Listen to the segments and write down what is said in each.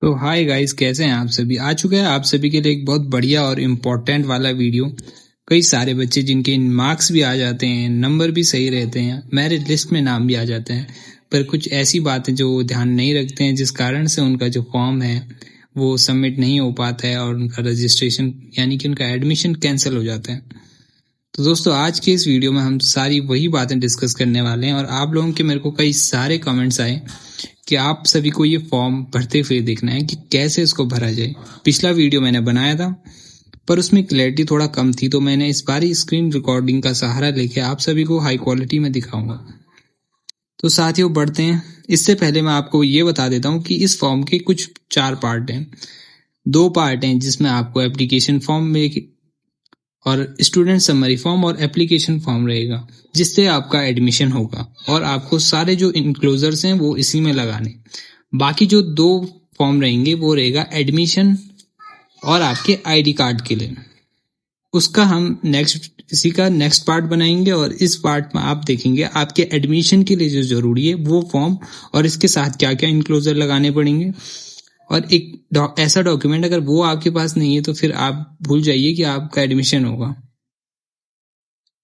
तो hi guys, कैसे हैं आप सभी। आ चुका है आप सभी के लिए एक बहुत बढ़िया और इम्पोर्टेंट वाला वीडियो। कई सारे बच्चे जिनके मार्क्स भी आ जाते हैं, नंबर भी सही रहते हैं, मेरिट लिस्ट में नाम भी आ जाते हैं, पर कुछ ऐसी बातें जो ध्यान नहीं रखते हैं, जिस कारण से उनका जो फॉर्म है वो सबमिट नहीं हो पाता है और उनका रजिस्ट्रेशन यानी कि उनका एडमिशन कैंसिल हो जाता है। तो दोस्तों, आज के इस वीडियो में हम सारी वही बातें डिस्कस करने वाले हैं। और आप लोगों के मेरे को कई सारे कमेंट्स आए कि आप सभी को ये फॉर्म भरते हुए देखना है कि कैसे इसको भरा जाए। पिछला वीडियो मैंने बनाया था पर उसमें क्लैरिटी थोड़ा कम थी, तो मैंने इस बार स्क्रीन रिकॉर्डिंग का सहारा लेके आप सभी को हाई क्वालिटी में दिखाऊंगा। तो साथियों, बढ़ते हैं। इससे पहले मैं आपको ये बता देता हूँ कि इस फॉर्म के कुछ 4 पार्ट हैं। 2 पार्ट हैं जिसमें आपको एप्लीकेशन फॉर्म में और स्टूडेंट समरी फॉर्म और एप्लीकेशन फॉर्म रहेगा, जिससे आपका एडमिशन होगा और आपको सारे जो इनक्लोजर्स हैं वो इसी में लगाने। बाकी जो 2 फॉर्म रहेंगे वो रहेगा एडमिशन और आपके आईडी कार्ड के लिए। उसका हम इसी का नेक्स्ट पार्ट बनाएंगे और इस पार्ट में आप देखेंगे आपके एडमिशन के लिए जो जरूरी है वो फॉर्म और इसके साथ क्या क्या इनक्लोजर लगाने पड़ेंगे। और एक ऐसा डॉक्यूमेंट अगर वो आपके पास नहीं है तो फिर आप भूल जाइए कि आपका एडमिशन होगा।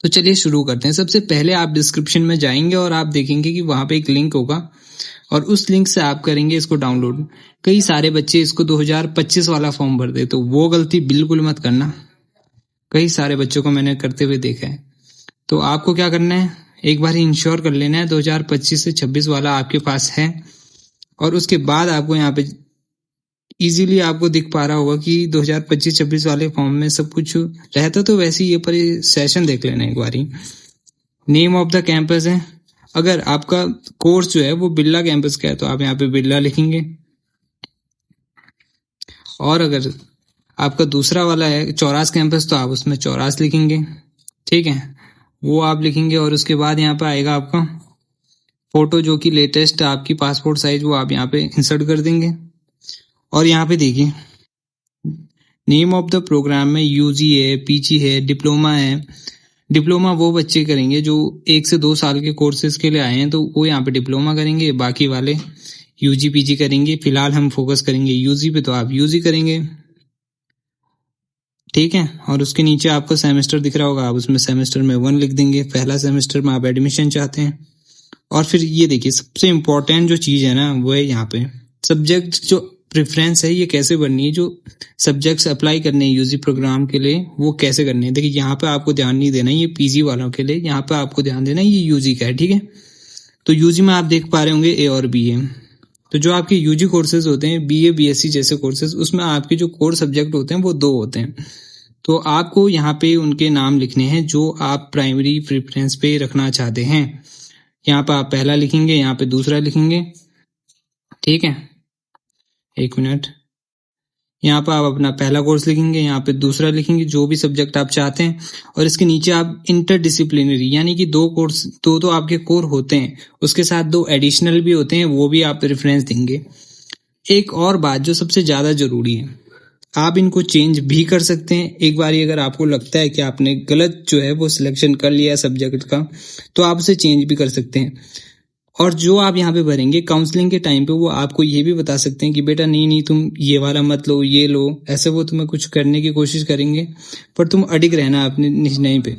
तो चलिए शुरू करते हैं। सबसे पहले आप डिस्क्रिप्शन में जाएंगे और आप देखेंगे कि वहां पे एक लिंक होगा और उस लिंक से आप करेंगे इसको डाउनलोड। कई सारे बच्चे इसको 2025 वाला फॉर्म भर दे, तो वो गलती बिल्कुल मत करना। कई सारे बच्चों को मैंने करते हुए देखा है। तो आपको क्या करना है, एक बार इंश्योर कर लेना है 2025 से 26 वाला आपके पास है। और उसके बाद आपको यहाँ पे इजीली आपको दिख पा रहा होगा कि 2025-26 वाले फॉर्म में सब कुछ रहता। तो वैसे ये पर सेशन देख लेना एक बारी। नेम ऑफ द कैंपस है, अगर आपका कोर्स जो है वो बिरला कैंपस का है तो आप यहाँ पे बिरला लिखेंगे। और अगर आपका दूसरा वाला है चौरास कैंपस तो आप उसमें चौरास लिखेंगे, ठीक है, वो आप लिखेंगे। और उसके बाद यहाँ पे आएगा आपका फोटो, जो कि लेटेस्ट आपकी पासपोर्ट साइज, वो आप यहाँ पे इंसर्ट कर देंगे। और यहाँ पे देखिए नेम ऑफ द प्रोग्राम में यूजी है, पीजी है, डिप्लोमा है। डिप्लोमा वो बच्चे करेंगे जो 1 से 2 साल के कोर्सेज के लिए आए हैं, तो वो यहाँ पे डिप्लोमा करेंगे। बाकी वाले यूजी पीजी करेंगे। फिलहाल हम फोकस करेंगे यूजी पे, तो आप यूजी करेंगे, ठीक है। और उसके नीचे आपका सेमेस्टर दिख रहा होगा, आप उसमें सेमेस्टर में 1 लिख देंगे। पहला सेमेस्टर में आप एडमिशन चाहते हैं। और फिर ये देखिए सबसे इम्पोर्टेंट जो चीज है ना वो है यहाँ पे सब्जेक्ट जो प्रेफरेंस है, ये कैसे बननी है। जो सब्जेक्ट्स अप्लाई करने हैं यूजी प्रोग्राम के लिए वो कैसे करने हैं। देखिए यहाँ पे आपको ध्यान नहीं देना, ये पीजी वालों के लिए। यहाँ पे आपको ध्यान देना ये यूजी का है, ठीक है। तो यूजी में आप देख पा रहे होंगे ए और बी है। तो जो आपके यूजी कोर्सेज होते हैं, बीए बीएससी जैसे कोर्सेज, उसमें आपके जो कोर सब्जेक्ट होते हैं वो 2 होते हैं। तो आपको यहाँ पे उनके नाम लिखने हैं जो आप प्राइमरी प्रेफरेंस पे रखना चाहते हैं। यहाँ पे आप पहला लिखेंगे, यहाँ पे दूसरा लिखेंगे, ठीक है। 1 मिनट। यहाँ पर आप अपना पहला कोर्स लिखेंगे, यहाँ पे दूसरा लिखेंगे, जो भी सब्जेक्ट आप चाहते हैं। और इसके नीचे आप इंटरडिसिप्लिनरी, यानी कि 2 कोर्स, 2 तो आपके कोर होते हैं, उसके साथ 2 एडिशनल भी होते हैं, वो भी आप रेफरेंस देंगे। एक और बात जो सबसे ज्यादा जरूरी है, आप इनको चेंज भी कर सकते हैं एक बार। अगर आपको लगता है कि आपने गलत जो है वो सिलेक्शन कर लिया सब्जेक्ट का, तो आप उसे चेंज भी कर सकते हैं। और जो आप यहाँ पे भरेंगे काउंसलिंग के टाइम पे, वो आपको ये भी बता सकते हैं कि बेटा नहीं तुम ये वाला मत लो, ये लो। ऐसे वो तुम्हें कुछ करने की कोशिश करेंगे, पर तुम अडिग रहना अपने निर्णय पे,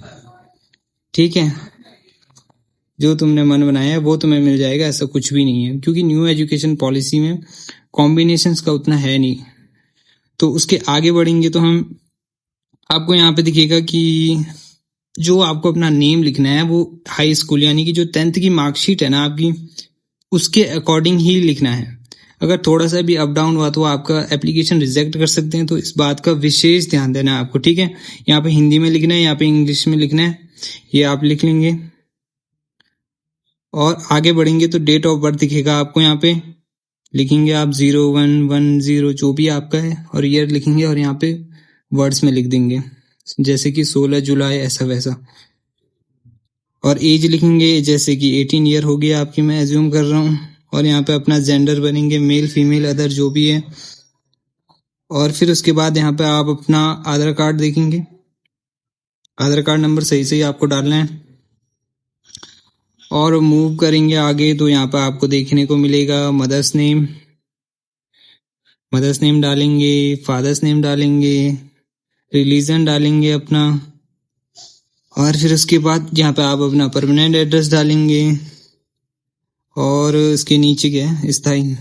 ठीक है। जो तुमने मन बनाया है वो तुम्हें मिल जाएगा, ऐसा कुछ भी नहीं है। क्योंकि न्यू एजुकेशन पॉलिसी में कॉम्बिनेशंस का उतना है नहीं। तो उसके आगे बढ़ेंगे तो हम आपको यहाँ पे दिखेगा कि जो आपको अपना नेम लिखना है वो हाई स्कूल यानी कि जो 10th की मार्कशीट है ना आपकी, उसके अकॉर्डिंग ही लिखना है। अगर थोड़ा सा भी अप डाउन हुआ तो आपका एप्लीकेशन रिजेक्ट कर सकते हैं। तो इस बात का विशेष ध्यान देना है आपको, ठीक है। यहाँ पे हिंदी में लिखना है, यहाँ पे इंग्लिश में लिखना है, ये आप लिख लेंगे। और आगे बढ़ेंगे तो डेट ऑफ बर्थ दिखेगा आपको, यहाँ पे लिखेंगे आप 0110 जो भी आपका है, और ईयर लिखेंगे और यहाँ पे वर्ड्स में लिख देंगे जैसे कि 16 जुलाई ऐसा वैसा। और एज लिखेंगे जैसे कि 18 ईयर हो गया आपकी, मैं एज्यूम कर रहा हूँ। और यहाँ पे अपना जेंडर बनेंगे, मेल फीमेल अदर जो भी है। और फिर उसके बाद यहाँ पे आप अपना आधार कार्ड देखेंगे, आधार कार्ड नंबर सही सही आपको डालना है। और मूव करेंगे आगे तो यहाँ पे आपको देखने को मिलेगा मदर्स नेम, मदर्स नेम डालेंगे, फादर्स नेम डालेंगे, रिलीजन डालेंगे अपना, और फिर उसके बाद यहाँ पे आप अपना परमानेंट एड्रेस डालेंगे, और इसके नीचे क्या है, स्थायी,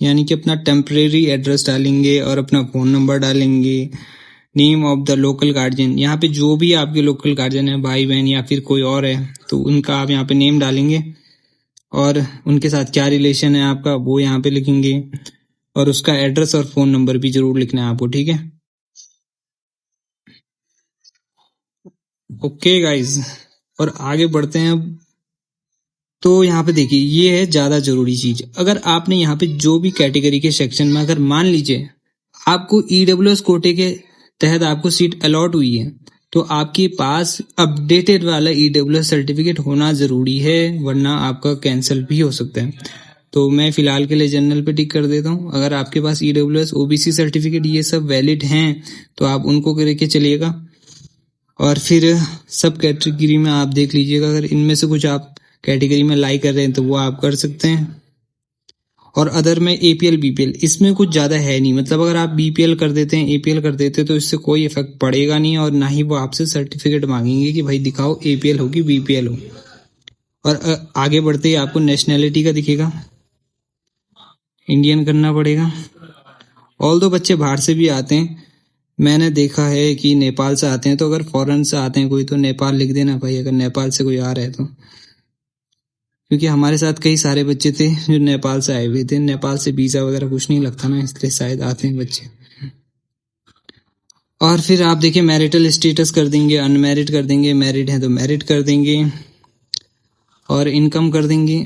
यानी कि अपना टेम्परेरी एड्रेस डालेंगे और अपना फ़ोन नंबर डालेंगे। Name of the local guardian, यहाँ पे जो भी आपके लोकल गार्जियन है, भाई बहन या फिर कोई और है, तो उनका आप यहाँ पे नेम डालेंगे और उनके साथ क्या रिलेशन है आपका वो यहाँ पे लिखेंगे, और उसका एड्रेस और फ़ोन नंबर भी जरूर लिखना है आपको, ठीक है। ओके गाइज, और आगे बढ़ते हैं अब। तो यहाँ पे देखिए, ये है ज़्यादा ज़रूरी चीज़। अगर आपने यहाँ पे जो भी कैटेगरी के सेक्शन में, अगर मान लीजिए आपको ईडब्ल्यूएस कोटे के तहत आपको सीट अलॉट हुई है, तो आपके पास अपडेटेड वाला ईडब्ल्यूएस सर्टिफिकेट होना ज़रूरी है, वरना आपका कैंसिल भी हो सकता है। तो मैं फ़िलहाल के लिए जनरल पे टिक कर देता हूँ। अगर आपके पास ईडब्ल्यूएस, ओबीसी सर्टिफिकेट ये सब वैलिड हैं तो आप उनको करके चलिएगा, और फिर सब कैटेगरी में आप देख लीजिएगा। अगर इनमें से कुछ आप कैटेगरी में लाई कर रहे हैं तो वो आप कर सकते हैं। और अदर में एपीएल बीपीएल, इसमें कुछ ज़्यादा है नहीं, मतलब अगर आप बीपीएल कर देते हैं, एपीएल कर देते हैं, तो इससे कोई इफेक्ट पड़ेगा नहीं, और ना ही वो आपसे सर्टिफिकेट मांगेंगे कि भाई दिखाओ एपीएल हो कि बीपीएल हो। और आगे बढ़ते ही आपको नेशनैलिटी का दिखेगा, इंडियन करना पड़ेगा। ऑल दो बच्चे बाहर से भी आते हैं, मैंने देखा है कि नेपाल से आते हैं, तो अगर फॉरेन से आते हैं कोई तो नेपाल लिख देना भाई, अगर नेपाल से कोई आ रहा है तो, क्योंकि हमारे साथ कई सारे बच्चे थे जो नेपाल से आए हुए थे। नेपाल से वीज़ा वगैरह कुछ नहीं लगता ना, इसलिए शायद आते हैं बच्चे। और फिर आप देखिए, मैरिटल स्टेटस कर देंगे, अनमैरिड कर देंगे, मैरिड है तो मैरिड कर देंगे, और इनकम कर देंगे।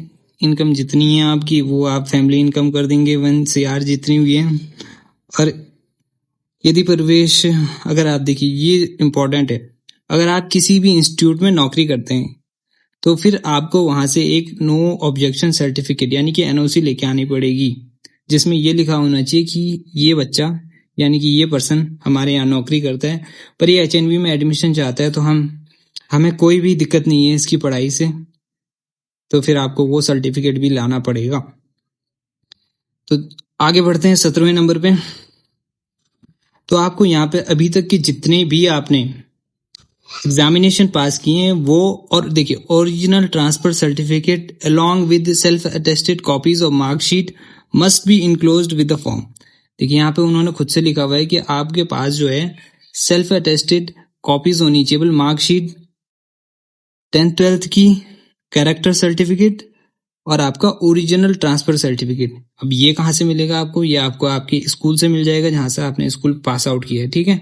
इनकम जितनी है आपकी वो आप फैमिली इनकम कर देंगे 1 CR जितनी हुई है। और यदि प्रवेश, अगर आप देखिए ये इम्पोर्टेंट है, अगर आप किसी भी इंस्टीट्यूट में नौकरी करते हैं तो फिर आपको वहां से एक नो ऑब्जेक्शन सर्टिफिकेट यानी कि एनओसी लेके आनी पड़ेगी, जिसमें ये लिखा होना चाहिए कि ये बच्चा यानी कि ये पर्सन हमारे यहाँ नौकरी करता है, पर ये एचएनवी में एडमिशन चाहता है, तो हमें कोई भी दिक्कत नहीं है इसकी पढ़ाई से, तो फिर आपको वो सर्टिफिकेट भी लाना पड़ेगा। तो आगे बढ़ते हैं 17वें नंबर पे। तो आपको यहाँ पे अभी तक के जितने भी आपने एग्जामिनेशन पास किए हैं वो, और देखिए, original transfer certificate along with self attested copies of marksheet must be enclosed with the form. देखिए यहाँ पे उन्होंने खुद से लिखा हुआ है कि आपके पास जो है सेल्फ अटेस्टेड कॉपीज होनी चाहिए, मार्कशीट, 10th 12th की, कैरेक्टर सर्टिफिकेट, और आपका ओरिजिनल ट्रांसफर सर्टिफिकेट। अब ये कहाँ से मिलेगा आपको? ये आपको आपके स्कूल से मिल जाएगा जहाँ से आपने स्कूल पास आउट किया है, ठीक है।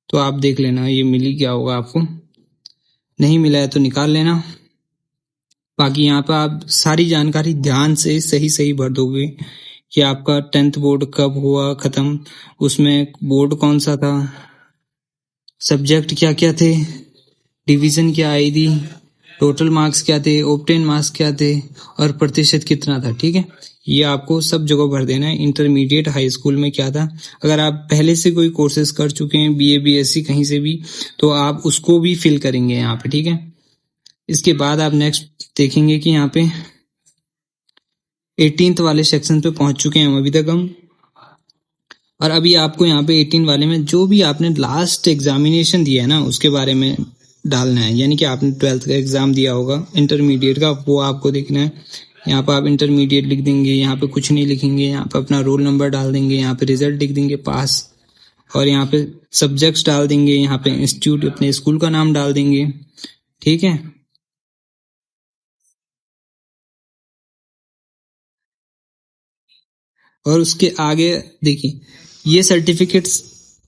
तो आप देख लेना ये मिली क्या होगा आपको, नहीं मिला है तो निकाल लेना। बाकी यहाँ पर आप सारी जानकारी ध्यान से सही सही भर दोगे कि आपका 10th बोर्ड कब हुआ खत्म, उसमें बोर्ड कौन सा था, सब्जेक्ट क्या क्या थे, डिवीजन क्या आई थी, टोटल मार्क्स क्या थे, ऑब्टेन मार्क्स क्या थे, और प्रतिशत कितना था, ठीक है। ये आपको सब जगह भर देना है। इंटरमीडिएट हाई स्कूल में क्या था, अगर आप पहले से कोई कोर्सेज कर चुके हैं, बीए बीएससी कहीं से भी, तो आप उसको भी फिल करेंगे यहाँ पे, ठीक है। इसके बाद आप नेक्स्ट देखेंगे कि यहाँ पे 18th वाले सेक्शन पे पहुंच चुके हैं अभी तक हम, और अभी आपको यहाँ पे 18 वाले में जो भी आपने लास्ट एग्जामिनेशन दिया है ना उसके बारे में डालना है, यानी कि आपने 12th का एग्जाम दिया होगा इंटरमीडिएट का, वो आपको देखना है। यहाँ पे आप इंटरमीडिएट लिख देंगे, यहाँ पे कुछ नहीं लिखेंगे, यहाँ पे अपना रोल नंबर डाल देंगे, यहाँ पे रिजल्ट लिख देंगे पास, और यहाँ पे सब्जेक्ट्स डाल देंगे, यहाँ पे इंस्टीट्यूट अपने स्कूल का नाम डाल देंगे, ठीक है। और उसके आगे देखिए, ये सर्टिफिकेट्स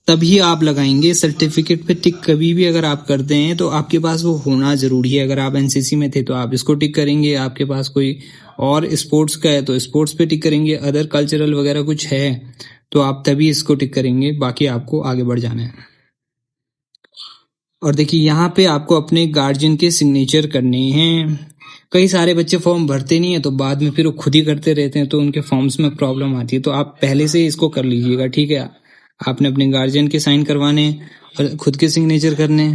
तभी आप लगाएंगे, सर्टिफिकेट पे टिक कभी भी अगर आप करते हैं तो आपके पास वो होना जरूरी है। अगर आप एनसीसी में थे तो आप इसको टिक करेंगे, आपके पास कोई और स्पोर्ट्स का है तो स्पोर्ट्स पे टिक करेंगे, अदर कल्चरल वगैरह कुछ है तो आप तभी इसको टिक करेंगे, बाकी आपको आगे बढ़ जाना है। और देखिए यहाँ पे आपको अपने गार्जियन के सिग्नेचर करने हैं। कई सारे बच्चे फॉर्म भरते नहीं है तो बाद में फिर वो खुद ही करते रहते हैं, तो उनके फॉर्म्स में प्रॉब्लम आती है, तो आप पहले से इसको कर लीजिएगा, ठीक है। आपने अपने गार्जियन के साइन करवाने और खुद के सिग्नेचर करने।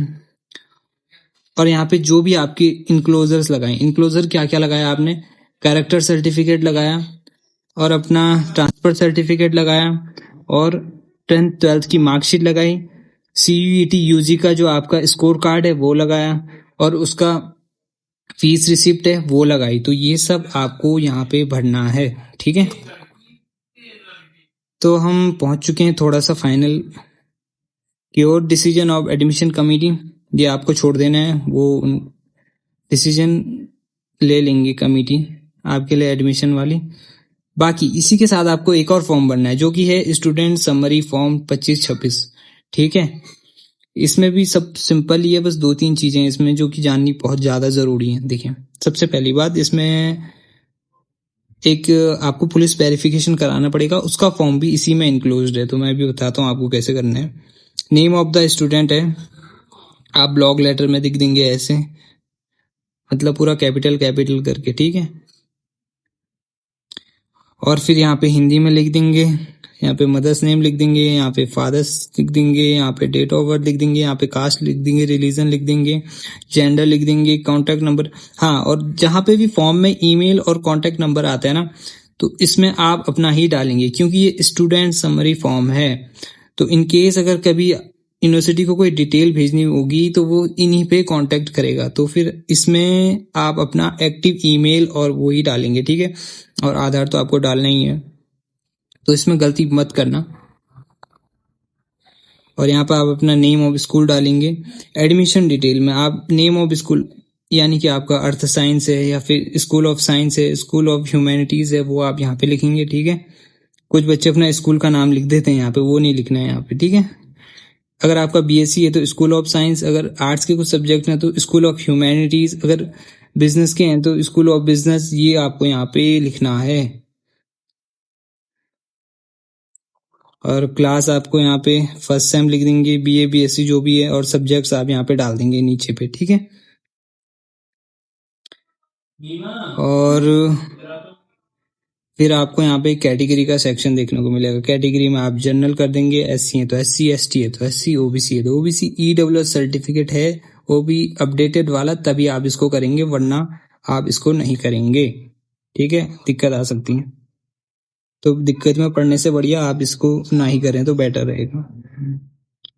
और यहाँ पे जो भी आपके इनक्लोजर्स लगाए, इनक्लोजर क्या क्या लगाया आपने, कैरेक्टर सर्टिफिकेट लगाया, और अपना ट्रांसफर सर्टिफिकेट लगाया और 10th 12th की मार्कशीट लगाई, CUET UG का जो आपका स्कोर कार्ड है वो लगाया और उसका फीस रिसिप्ट है वो लगाई। तो ये सब आपको यहाँ पे भरना है, ठीक है। तो हम पहुंच चुके हैं थोड़ा सा फाइनल की ओर। डिसीजन ऑफ एडमिशन कमेटी, ये आपको छोड़ देना है, वो डिसीजन ले लेंगे कमेटी आपके लिए एडमिशन वाली। बाकी इसी के साथ आपको एक और फॉर्म भरना है जो कि है स्टूडेंट समरी फॉर्म 25-26, ठीक है। इसमें भी सब सिंपल ही है, बस 2-3 चीजें इसमें जो कि जाननी बहुत ज्यादा जरूरी है। देखिए, सबसे पहली बात, इसमें एक आपको पुलिस वेरिफिकेशन कराना पड़ेगा, उसका फॉर्म भी इसी में इंक्लूड्ड है। तो मैं भी बताता हूँ आपको कैसे करना है। नेम ऑफ द स्टूडेंट है, आप ब्लॉक लेटर में लिख देंगे ऐसे, मतलब पूरा कैपिटल करके, ठीक है। और फिर यहाँ पे हिंदी में लिख देंगे, यहाँ पे मदर्स नेम लिख देंगे, यहाँ पे फादर्स लिख देंगे, यहाँ पे डेट ऑफ बर्थ लिख देंगे, यहाँ पे कास्ट लिख देंगे, रिलीजन लिख देंगे, जेंडर लिख देंगे, कॉन्टैक्ट नंबर। हाँ, और जहाँ पे भी फॉर्म में ईमेल और कॉन्टैक्ट नंबर आता है ना, तो इसमें आप अपना ही डालेंगे, क्योंकि ये स्टूडेंट समरी फॉर्म है। तो इन केस अगर कभी यूनिवर्सिटी को कोई डिटेल भेजनी होगी तो वो इन्हीं पे कांटेक्ट करेगा, तो फिर इसमें आप अपना एक्टिव ईमेल और वो ही डालेंगे, ठीक है। और आधार तो आपको डालना ही है, तो इसमें गलती मत करना। और यहाँ पर आप अपना नेम ऑफ स्कूल डालेंगे। एडमिशन डिटेल में आप नेम ऑफ स्कूल, यानी कि आपका अर्थ साइंस है या फिर स्कूल ऑफ साइंस है, स्कूल ऑफ ह्यूमैनिटीज है, वो आप यहाँ पे लिखेंगे, ठीक है। कुछ बच्चे अपना स्कूल का नाम लिख देते हैं यहाँ पे, वो नहीं लिखना है यहाँ पे, ठीक है। अगर आपका BSc है तो स्कूल ऑफ साइंस, अगर आर्ट्स के कुछ सब्जेक्ट हैं तो स्कूल ऑफ ह्यूमैनिटीज, अगर बिजनेस के हैं तो स्कूल ऑफ बिजनेस, ये आपको यहाँ पे लिखना है। और क्लास आपको यहाँ पे फर्स्ट सेम लिख देंगे, BA BSc जो भी है, और सब्जेक्ट्स आप यहाँ पे डाल देंगे नीचे पे, ठीक है। और फिर आपको यहाँ पे कैटेगरी का सेक्शन देखने को मिलेगा। कैटेगरी में आप जनरल कर देंगे, SC है तो SC, ST है तो SC, OBC है तो OBC। EWS सर्टिफिकेट है वो भी अपडेटेड वाला, तभी आप इसको करेंगे, वरना आप इसको नहीं करेंगे, ठीक है। दिक्कत आ सकती है, तो दिक्कत में पढ़ने से बढ़िया आप इसको ना ही करें तो बेटर रहेगा।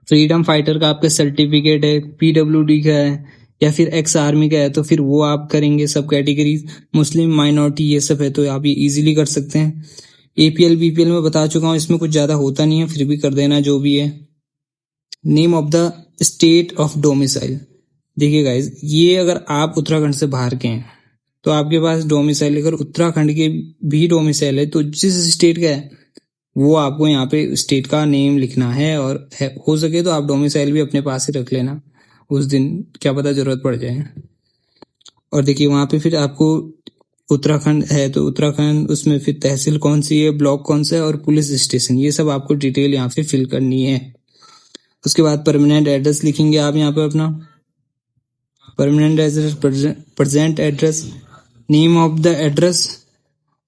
फ्रीडम फाइटर का आपका सर्टिफिकेट है, PWD का है या फिर एक्स आर्मी का है तो फिर वो आप करेंगे। सब कैटेगरीज, मुस्लिम माइनॉरिटी ये सब है तो आप ये इजीली कर सकते हैं। APL BPL में बता चुका हूँ, इसमें कुछ ज्यादा होता नहीं है, फिर भी कर देना जो भी है। Name of the state of domicile, देखिए गाइज, ये अगर आप उत्तराखंड से बाहर के हैं तो आपके पास डोमिसाइल, अगर उत्तराखंड के भी डोमिसाइल है तो जिस स्टेट का है वो आपको यहाँ पे स्टेट का नेम लिखना है। और हो सके तो आप डोमिसाइल भी अपने पास ही रख लेना, उस दिन क्या पता जरूरत पड़ जाए। और देखिए वहां पे फिर आपको उत्तराखंड है तो उत्तराखंड, उसमें फिर तहसील कौन सी है, ब्लॉक कौन सा है, और पुलिस स्टेशन, ये सब आपको डिटेल यहाँ पे फिल करनी है। उसके बाद परमानेंट एड्रेस लिखेंगे आप यहाँ पे अपना permanent address, present address, name of the address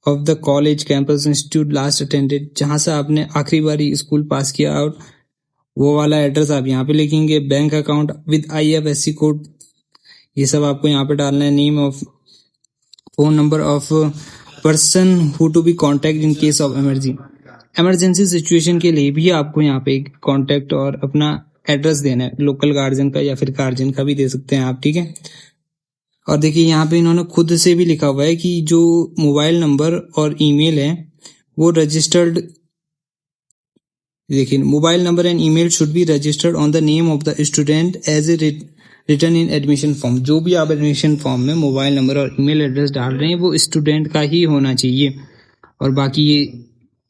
of the college, campus, institute last attended, जहां से आपने आखिरी बारी स्कूल पास किया और वो वाला एड्रेस आप यहाँ पे लिखेंगे। Bank account with IFSC code, ये सब आपको यहाँ पे डालना है। Name of, phone number of person who to be contact in case of emergency situation के लिए भी आपको यहाँ पे कॉन्टेक्ट और अपना एड्रेस देना है, लोकल गार्जियन का या फिर गार्जियन का भी दे सकते हैं आप, ठीक है। और देखिए यहाँ पे इन्होंने खुद से भी लिखा हुआ है कि जो मोबाइल नंबर और ईमेल है वो रजिस्टर्ड, देखिए mobile number and email should be registered on the name of the student as a written in admission form. जो भी आप एडमिशन फॉर्म में मोबाइल नंबर और ईमेल एड्रेस डाल रहे हैं वो स्टूडेंट का ही होना चाहिए। और बाकी ये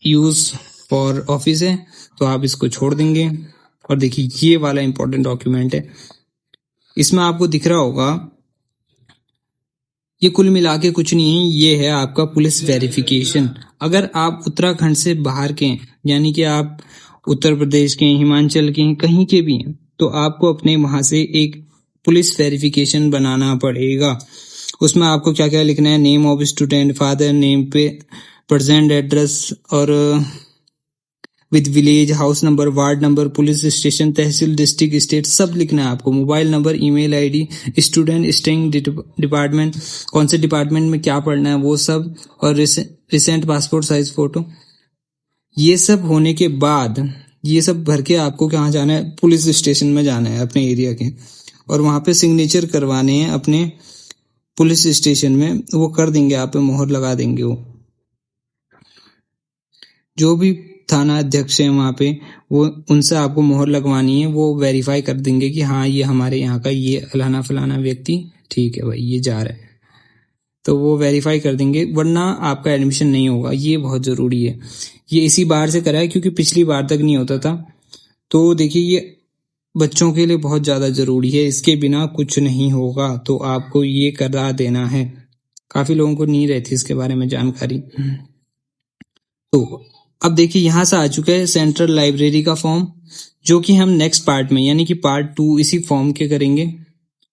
यूज फॉर ऑफिस है तो आप इसको छोड़ देंगे। और देखिए ये वाला इंपॉर्टेंट डॉक्यूमेंट है, इसमें आपको दिख रहा होगा, ये कुल मिला के कुछ नहीं है, ये है आपका पुलिस वेरिफिकेशन। अगर आप उत्तराखंड से बाहर के हैं, यानी कि आप उत्तर प्रदेश के, हिमाचल के, कहीं के भी हैं, तो आपको अपने वहां से एक पुलिस वेरिफिकेशन बनाना पड़ेगा। उसमें आपको क्या क्या लिखना है, name of student, father name पे, प्रेजेंट एड्रेस, और with village, house number, ward number, police station, tehsil, district, state, सब लिखना है आपको। Mobile number, email ID, student, stream, department, कौन से डिपार्टमेंट में क्या पढ़ना है वो सब, और रिसेंट पासपोर्ट साइज फोटो। ये सब होने के बाद ये सब भर के आपको कहाँ जाना है, पुलिस स्टेशन में जाना है अपने एरिया के, और वहां पे सिग्नेचर करवाने हैं अपने पुलिस स्टेशन में। वो कर देंगे, आप पे मोहर लगा देंगे। वो जो भी थाना अध्यक्ष है वहां पे, वो उनसे आपको मोहर लगवानी है। वो वेरीफाई कर देंगे कि हाँ ये हमारे यहाँ का ये फलाना फलाना व्यक्ति ठीक है भाई, ये जा रहा है, तो वो वेरीफाई कर देंगे, वरना आपका एडमिशन नहीं होगा। ये बहुत जरूरी है। ये इसी बार से करा है क्योंकि पिछली बार तक नहीं होता था। तो देखिए ये बच्चों के लिए बहुत ज्यादा जरूरी है, इसके बिना कुछ नहीं होगा, तो आपको ये करा देना है। काफी लोगों को नहीं रहती इसके बारे में जानकारी। तो अब देखिए यहाँ से आ चुका है सेंट्रल लाइब्रेरी का फॉर्म, जो कि हम नेक्स्ट पार्ट में यानी कि पार्ट 2 इसी फॉर्म के करेंगे,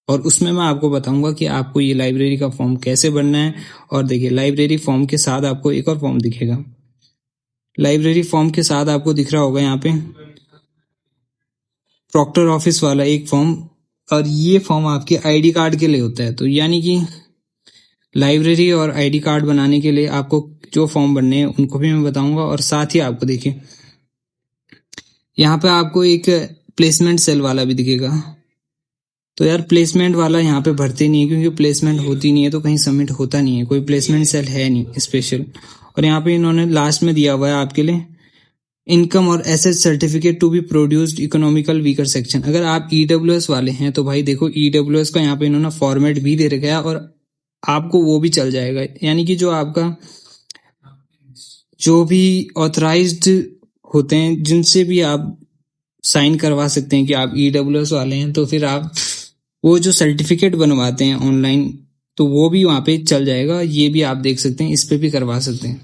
और उसमें मैं आपको बताऊंगा कि आपको ये लाइब्रेरी का फॉर्म कैसे भरना है। और देखिए लाइब्रेरी फॉर्म के साथ आपको एक और फॉर्म दिखेगा। लाइब्रेरी फॉर्म के साथ आपको दिख रहा होगा यहाँ पे प्रॉक्टर ऑफिस वाला एक फॉर्म, और ये फॉर्म आपके आईडी कार्ड के लिए होता है। तो यानी कि लाइब्रेरी और आईडी कार्ड बनाने के लिए आपको जो फॉर्म भरने हैं उनको भी मैं बताऊंगा। और साथ ही आपको देखिए यहाँ पे आपको एक प्लेसमेंट सेल वाला भी दिखेगा। तो यार प्लेसमेंट वाला यहाँ पे भरते नहीं है, क्योंकि प्लेसमेंट होती नहीं है तो कहीं सबमिट होता नहीं है, कोई प्लेसमेंट सेल है नहीं स्पेशल। और यहाँ पे इन्होंने लास्ट में दिया हुआ है आपके लिए इनकम और asset certificate to be produced economical weaker section. अगर आप ईडब्ल्यूएस वाले हैं तो भाई देखो ईडब्ल्यूएस का यहाँ पे इन्होंने फॉर्मेट भी दे रखा है, और आपको वो भी चल जाएगा। यानी कि जो आपका जो भी ऑथराइज्ड होते हैं जिनसे भी आप साइन करवा सकते हैं कि आप ईडब्ल्यूएस वाले हैं, तो फिर आप वो जो सर्टिफिकेट बनवाते हैं ऑनलाइन, तो वो भी वहां पे चल जाएगा। ये भी आप देख सकते हैं, इस पे भी करवा सकते हैं।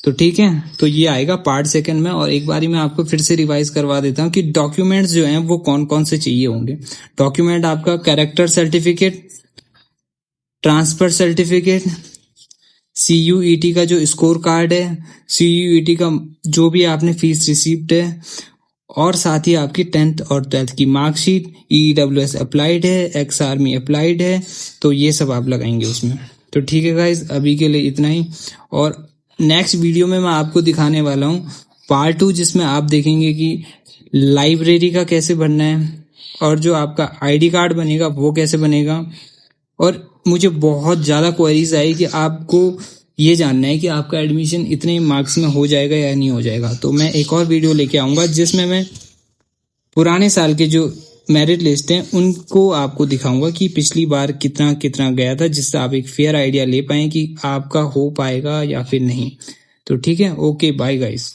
तो ठीक है, तो ये आएगा पार्ट 2 में। और एक बारी मैं आपको फिर से रिवाइज करवा देता हूँ कि डॉक्यूमेंट्स जो हैं वो कौन कौन से चाहिए होंगे। डॉक्यूमेंट आपका character certificate, transfer certificate, CUET का जो स्कोर कार्ड है, CUET का जो भी आपने फीस रिसीव्ड है, और साथ ही आपकी 10th और 12th की मार्कशीट, EWS अप्लाइड है, एक्स आर्मी अप्लाइड है, तो ये सब आप लगाएंगे उसमें। तो ठीक है गाइज, अभी के लिए इतना ही। और नेक्स्ट वीडियो में मैं आपको दिखाने वाला हूँ पार्ट 2, जिसमें आप देखेंगे कि लाइब्रेरी का कैसे बनना है, और जो आपका आईडी कार्ड बनेगा वो कैसे बनेगा। और मुझे बहुत ज़्यादा क्वेरीज आई कि आपको ये जानना है कि आपका एडमिशन इतने मार्क्स में हो जाएगा या नहीं हो जाएगा। तो मैं एक और वीडियो लेके आऊँगा जिसमें मैं पुराने साल के जो मेरिट लिस्ट हैं उनको आपको दिखाऊंगा कि पिछली बार कितना कितना गया था, जिससे आप एक फेयर आइडिया ले पाए कि आपका हो पाएगा या फिर नहीं। तो ठीक है, ओके, बाय गाइस।